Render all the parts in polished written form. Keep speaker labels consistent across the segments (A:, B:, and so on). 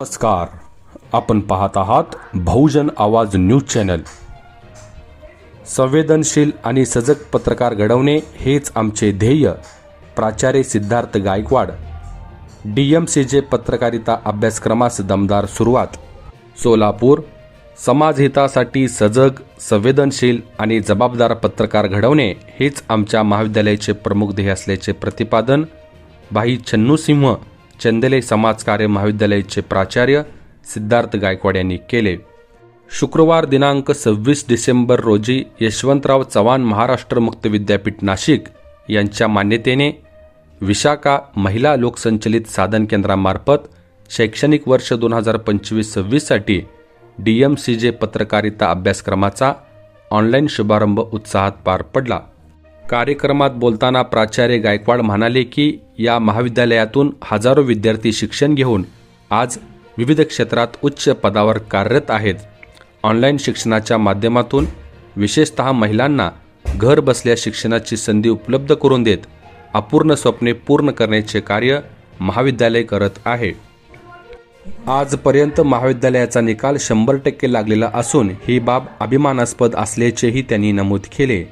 A: नमस्कार, आपण पाहत आहात बहुजन आवाज न्यूज चॅनल। संवेदनशील आणि सजग पत्रकार घडवणे हेच आमचे ध्येय। प्राचार्य सिद्धार्थ गायकवाड। DMCJ पत्रकारिता अभ्यासक्रमास दमदार सुरुवात। सोलापूर। समाजहितासाठी सजग, संवेदनशील आणि जबाबदार पत्रकार घडवणे हेच आमच्या महाविद्यालयाचे प्रमुख ध्येय असल्याचे प्रतिपादन भाई छन्नू सिंह चंदेले समाजकार्य महाविद्यालयाचे प्राचार्य सिद्धार्थ गायकवाड यांनी केले। शुक्रवार दिनांक 26 डिसेंबर रोजी यशवंतराव चव्हाण महाराष्ट्र मुक्त विद्यापीठ नाशिक यांच्या मान्यतेने विशाखा महिला लोकसंचलित साधन केंद्रामार्फत शैक्षणिक वर्ष 2025-26 साठी DMCJ पत्रकारिता अभ्यासक्रमाचा ऑनलाईन शुभारंभ उत्साहात पार पडला। कार्यक्रमात बोलताना प्राचार्य गायकवाड म्हणाले की या महाविद्यालयातून हजारो विद्यार्थी शिक्षण घेऊन आज विविध क्षेत्रात उच्च पदावर कार्यरत आहेत। ऑनलाईन शिक्षणाच्या माध्यमातून विशेषतः महिलांना घर बसल्या शिक्षणाची संधी उपलब्ध करून देत अपूर्ण स्वप्ने पूर्ण करण्याचे कार्य महाविद्यालय करत आहे। आजपर्यंत महाविद्यालयाचा निकाल 100% लागलेला असून ही बाब अभिमानास्पद असल्याचेही त्यांनी नमूद केले।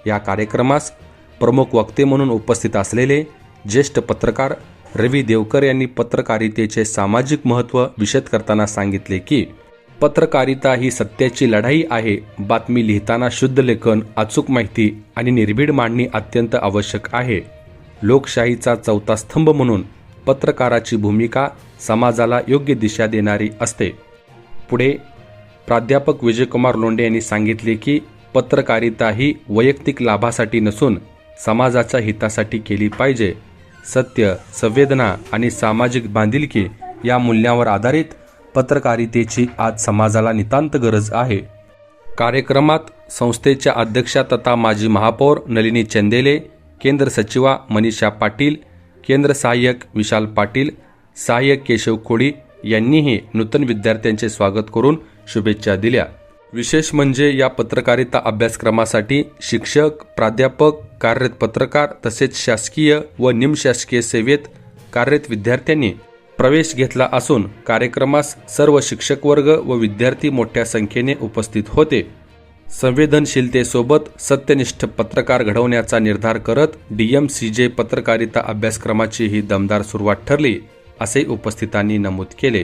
A: या कार्यक्रमास प्रमुख वक्ते म्हणून उपस्थित असलेले ज्येष्ठ पत्रकार रवी देवकर यांनी पत्रकारितेचे सामाजिक महत्त्व विशद करताना सांगितले की पत्रकारिता ही सत्याची लढाई आहे। बातमी लिहिताना शुद्ध लेखन, अचूक माहिती आणि निर्भीड मांडणी अत्यंत आवश्यक आहे। लोकशाहीचा चौथा स्तंभ म्हणून पत्रकाराची भूमिका समाजाला योग्य दिशा देणारी असते। पुढे प्राध्यापक विजयकुमार लोंढे यांनी सांगितले की पत्रकारिता ही वैयक्तिक लाभासाठी नसून समाजाच्या हितासाठी केली पाहिजे। सत्य, संवेदना आणि सामाजिक बांधिलकी या मूल्यांवर आधारित पत्रकारितेची आज समाजाला नितांत गरज आहे। कार्यक्रमात संस्थेच्या अध्यक्षा तथा माजी महापौर नलिनी चंदेले, केंद्र सचिवा मनीषा पाटील, केंद्र सहाय्यक विशाल पाटील, सहाय्यक केशव खोडी यांनीही नूतन विद्यार्थ्यांचे स्वागत करून शुभेच्छा दिल्या। विशेष म्हणजे या पत्रकारिता अभ्यासक्रमासाठी शिक्षक, प्राध्यापक, कार्यरत पत्रकार तसेच शासकीय व निमशासकीय सेवेत कार्यरत विद्यार्थ्यांनी प्रवेश घेतला असून कार्यक्रमास सर्व शिक्षक वर्ग व विद्यार्थी मोठ्या संख्येने उपस्थित होते। संवेदनशीलतेसोबत सत्यनिष्ठ पत्रकार घडवण्याचा निर्धार करत DMCJ पत्रकारिता अभ्यासक्रमाची ही दमदार सुरुवात ठरली असे उपस्थितांनी नमूद केले।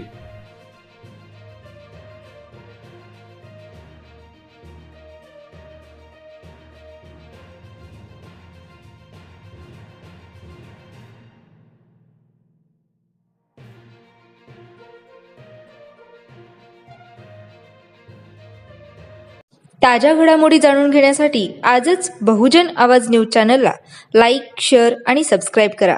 B: ताज्या घडामोडी जाणून घेण्यासाठी आजच बहुजन आवाज न्यूज चॅनलला लाईक, शेअर आणि सबस्क्राईब करा।